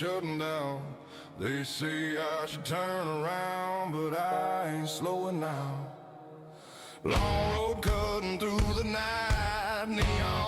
shutting down. They say I should turn around, but I ain't slowing now. Long road cutting through the night, neon